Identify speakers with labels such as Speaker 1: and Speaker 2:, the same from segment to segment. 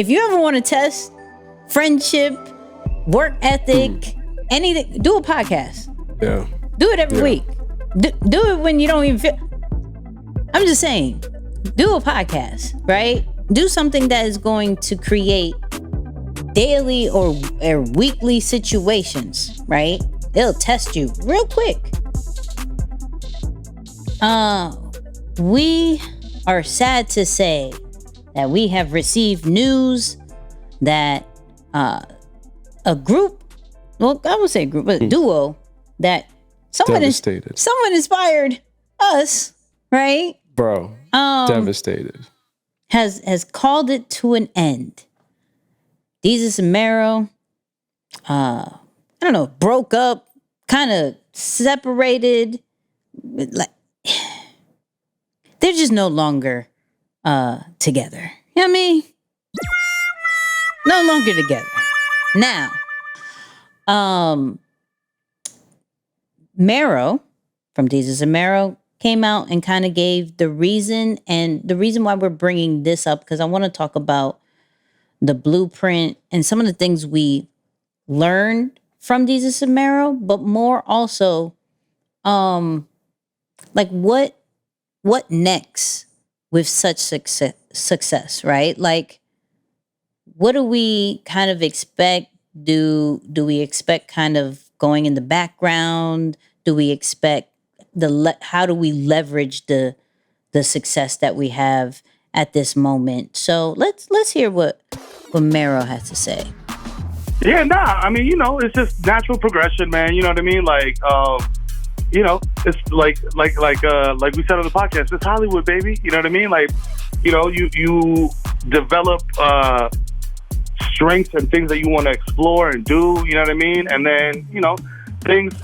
Speaker 1: if you ever want to test friendship, work ethic, anything, do a podcast.
Speaker 2: Yeah.
Speaker 1: Do it every week. Do it when you don't even feel. I'm just saying, do a podcast, right? Do something that is going to create daily or weekly situations, right? It'll test you real quick. We are sad to say that we have received news that a group, well, I would say group, but a duo that someone inspired us, right?
Speaker 2: Bro, devastated.
Speaker 1: Has called it to an end. Desus and Mero, I don't know, broke up, kind of separated. Like, they're just no longer together. You know what I mean? No longer together. Now, Mero from Desus and Mero came out and kind of gave the reason, and the reason why we're bringing this up, because I want to talk about the blueprint and some of the things we learned from Desus and Mero, but more also, like what next with such success, right? Like, what do we kind of expect? Do we expect kind of going in the background? Do we expect how do we leverage the success that we have at this moment? So let's hear what Mero has to say.
Speaker 3: Yeah, I mean, it's just natural progression, man. You know what I mean? Like, it's like we said on the podcast, it's Hollywood, baby. You know what I mean? Like, you develop strengths and things that you want to explore and do. You know what I mean? And then, things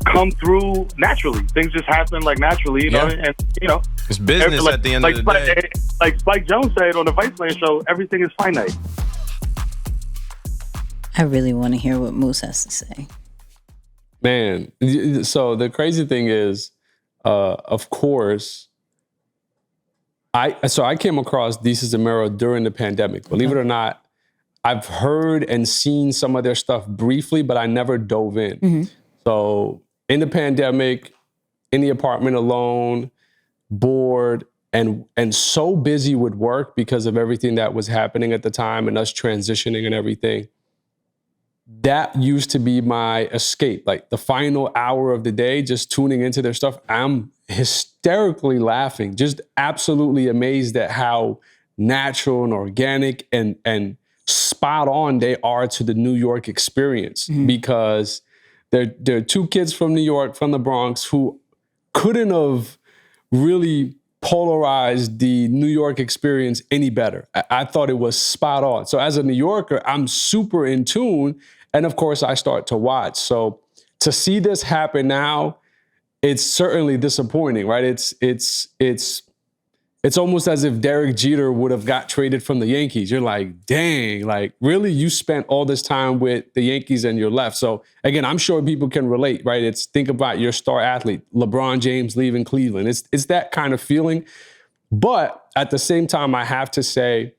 Speaker 3: come through naturally. Things just happen like naturally, you know, and
Speaker 4: it's business at the end of the day.
Speaker 3: Like Spike Jones said on the Vice Land show, everything is finite.
Speaker 1: I really want to hear what Moose has to say.
Speaker 2: Man, so the crazy thing is, of course, I came across Desus and Mero during the pandemic. Believe it or not, I've heard and seen some of their stuff briefly, but I never dove in. Mm-hmm. So in the pandemic, in the apartment alone, bored, and so busy with work because of everything that was happening at the time and us transitioning and everything. That used to be my escape. Like the final hour of the day, just tuning into their stuff, I'm hysterically laughing, just absolutely amazed at how natural and organic and spot on they are to the New York experience. Mm-hmm. Because they're two kids from New York, from the Bronx, who couldn't have really polarized the New York experience any better. I thought it was spot on. So as a New Yorker, I'm super in tune. And of course, I start to watch. So to see this happen now, it's certainly disappointing, right? It's almost as if Derek Jeter would have got traded from the Yankees. You're like, dang, like really, you spent all this time with the Yankees and you're left. So again, I'm sure people can relate, right? Think about your star athlete, LeBron James leaving Cleveland. It's that kind of feeling. But at the same time, I have to say,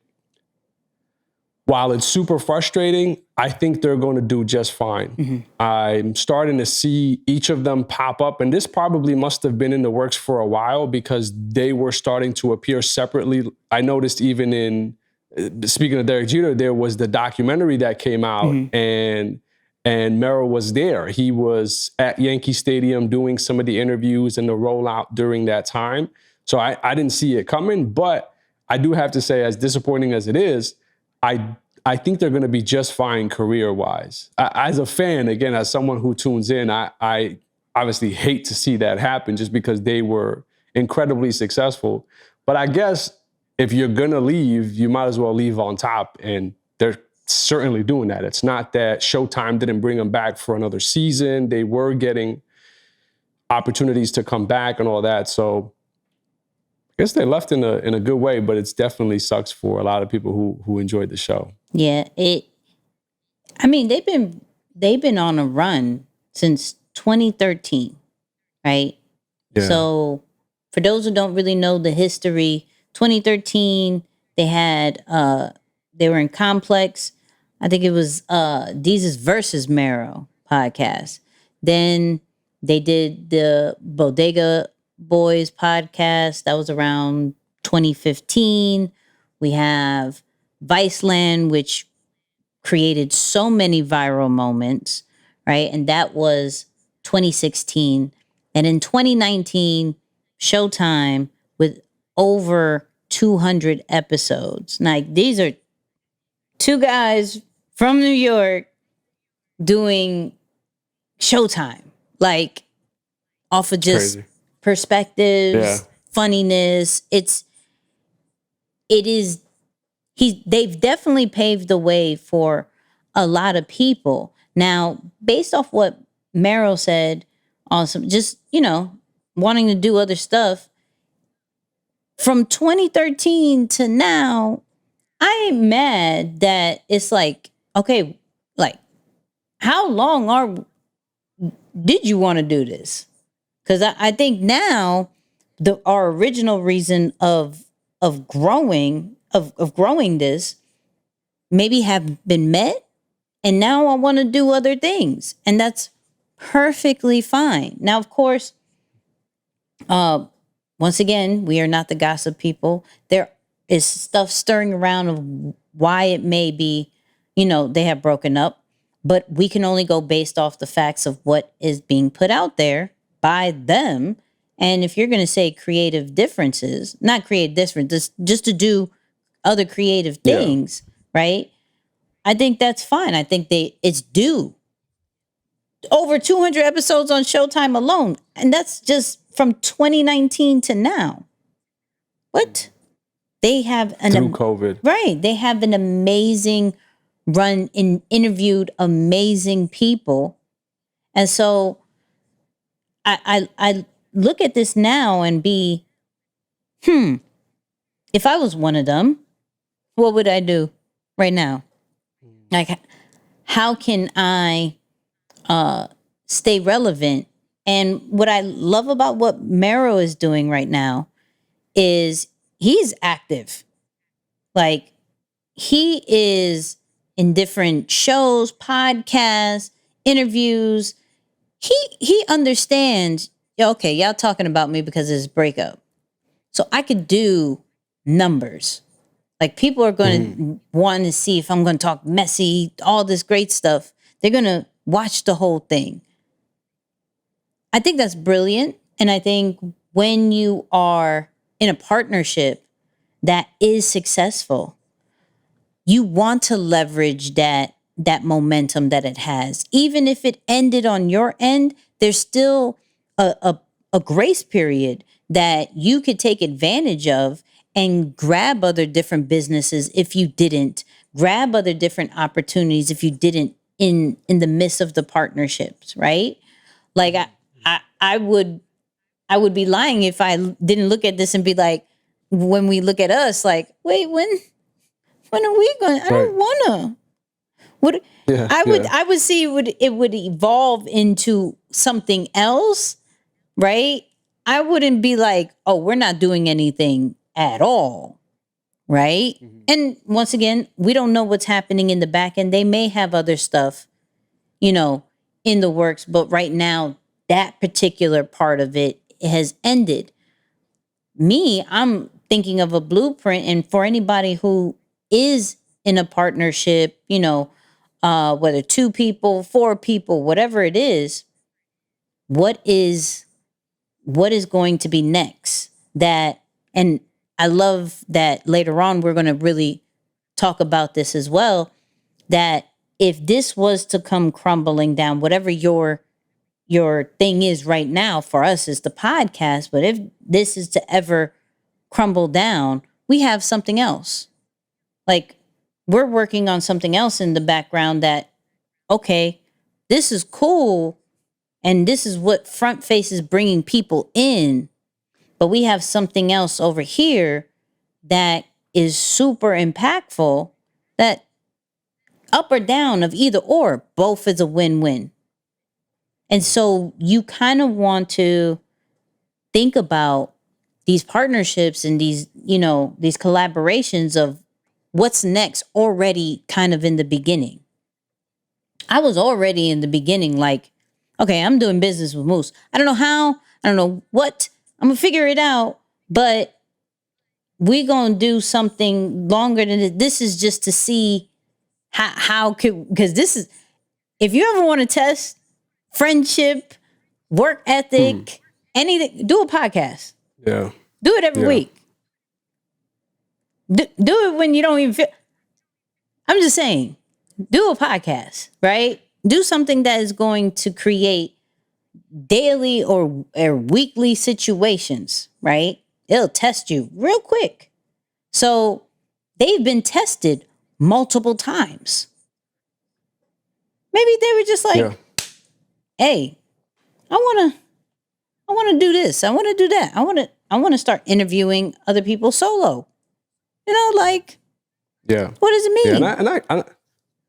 Speaker 2: while it's super frustrating, I think they're going to do just fine. Mm-hmm. I'm starting to see each of them pop up, and this probably must have been in the works for a while because they were starting to appear separately. I noticed even in, speaking of Derek Jeter, there was the documentary that came out, mm-hmm. and Mero was there. He was at Yankee Stadium doing some of the interviews and the rollout during that time. So I didn't see it coming, but I do have to say, as disappointing as it is, I think they're going to be just fine career-wise. As a fan, again, as someone who tunes in, I obviously hate to see that happen just because they were incredibly successful. But I guess if you're going to leave, you might as well leave on top. And they're certainly doing that. It's not that Showtime didn't bring them back for another season. They were getting opportunities to come back and all that. So I guess they left in a good way, but it's definitely sucks for a lot of people who enjoyed the show.
Speaker 1: Yeah, I mean, they've been on a run since 2013, right? Yeah. So for those who don't really know the history, 2013 they had they were in Complex. I think it was Desus versus Mero podcast. Then they did the Bodega Boys podcast. That was around 2015. We have Viceland, which created so many viral moments, right? And that was 2016. And in 2019, Showtime with over 200 episodes. Like, these are two guys from New York doing Showtime, like, off of just
Speaker 2: Crazy.
Speaker 1: perspectives, funniness. They've definitely paved the way for a lot of people. Now, based off what Mero said, awesome, just, wanting to do other stuff from 2013 to now, I ain't mad that it's like, okay, like, how long did you want to do this? Because I think now our original reason of growing this maybe have been met, and now I want to do other things, and that's perfectly fine. Now, of course, once again, we are not the gossip people. There is stuff stirring around of why it may be, they have broken up, but we can only go based off the facts of what is being put out there by them. And if you're going to say creative differences, not creative differences, just to do other creative things, right? I think that's fine. I think it's due. Over 200 episodes on Showtime alone, and that's just from 2019 to now. What? They have
Speaker 2: through COVID.
Speaker 1: Right. They have an amazing run, interviewed amazing people. And so I look at this now and be, if I was one of them, what would I do right now? Like, how can I stay relevant? And what I love about what Mero is doing right now is he's active. Like, he is in different shows, podcasts, interviews. He understands, okay, y'all talking about me because of this breakup. So I could do numbers. Like, people are going to want to see if I'm going to talk messy, all this great stuff. They're going to watch the whole thing. I think that's brilliant. And I think when you are in a partnership that is successful, you want to leverage that momentum that it has. Even if it ended on your end, there's still a grace period that you could take advantage of and grab other different businesses if you didn't, grab other different opportunities if you didn't in the midst of the partnerships, right? Like, I would be lying if I didn't look at this and be like, when we look at us, like, wait, when are we going? I don't wanna. I would see it would evolve into something else, right? I wouldn't be like, oh, we're not doing anything at all, right? And once again, we don't know what's happening in the back end. They may have other stuff, in the works, but right now, that particular part of it has ended. I'm thinking of a blueprint, and for anybody who is in a partnership, whether 2 people, 4 people, whatever it is, what is going to be next? And I love that later on we're going to really talk about this as well, that if this was to come crumbling down, whatever your thing is right now, for us is the podcast, but if this is to ever crumble down, we have something else. Like, we're working on something else in the background that, okay, this is cool, and this is what Front Face is bringing people in, but we have something else over here that is super impactful, that up or down of either or, both is a win-win. And so you kind of want to think about these partnerships and these, these collaborations of what's next already kind of in the beginning. I was already in the beginning like, okay, I'm doing business with Moose. I don't know how, I don't know what, I'm gonna figure it out, but we gonna do something longer than this. This is just to see how could, because this is, if you ever want to test friendship, work ethic, anything, do a podcast.
Speaker 2: Yeah.
Speaker 1: Do it every week. Do it when you don't even feel. I'm just saying, do a podcast, right? Do something that is going to create daily or weekly situations, right? It'll test you real quick. So they've been tested multiple times. Maybe they were just like, hey, I wanna do this. I wanna do that. I wanna start interviewing other people solo. You know, like, what does it mean?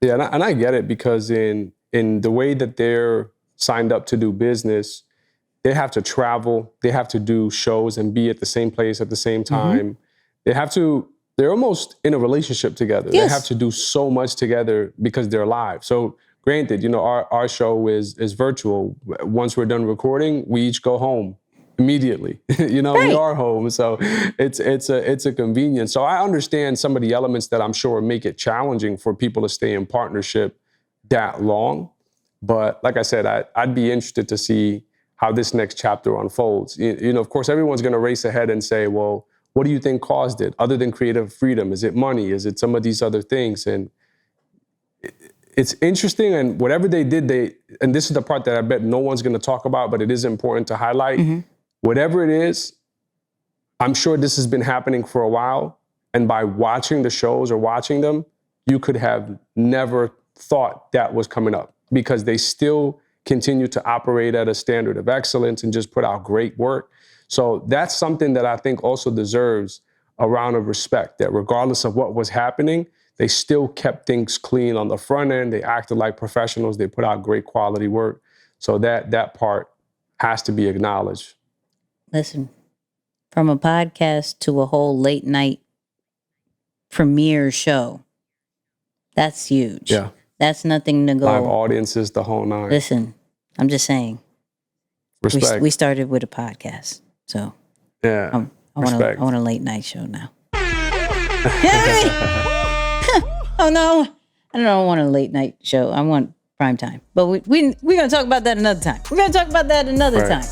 Speaker 2: Yeah, and I get it, because in the way that they're signed up to do business, they have to travel, they have to do shows and be at the same place at the same time. They're almost in a relationship together.
Speaker 1: Yes.
Speaker 2: They have to do so much together because they're live. So granted, our show is virtual. Once we're done recording, we each go home immediately. We are home. So it's a convenience. So I understand some of the elements that I'm sure make it challenging for people to stay in partnership that long. But like I said, I'd be interested to see how this next chapter unfolds. Of course, everyone's going to race ahead and say, well, what do you think caused it? Other than creative freedom, is it money? Is it some of these other things? And it's interesting. And whatever they did, and this is the part that I bet no one's going to talk about, but it is important to highlight. Whatever it is, I'm sure this has been happening for a while. And by watching the shows or watching them, you could have never thought that was coming up, because they still continue to operate at a standard of excellence and just put out great work. So that's something that I think also deserves a round of respect, that regardless of what was happening, they still kept things clean on the front end. They acted like professionals. They put out great quality work. So that part has to be acknowledged.
Speaker 1: Listen, from a podcast to a whole late night premiere show, that's huge.
Speaker 2: Yeah.
Speaker 1: That's nothing to go.
Speaker 2: Live audiences, the whole nine.
Speaker 1: Listen, I'm just saying.
Speaker 2: Respect.
Speaker 1: We started with a podcast, so
Speaker 2: yeah.
Speaker 1: I want a late night show now. Oh no, I don't want a late night show. I want prime time. But we're gonna talk about that another time. We're gonna talk about that another time.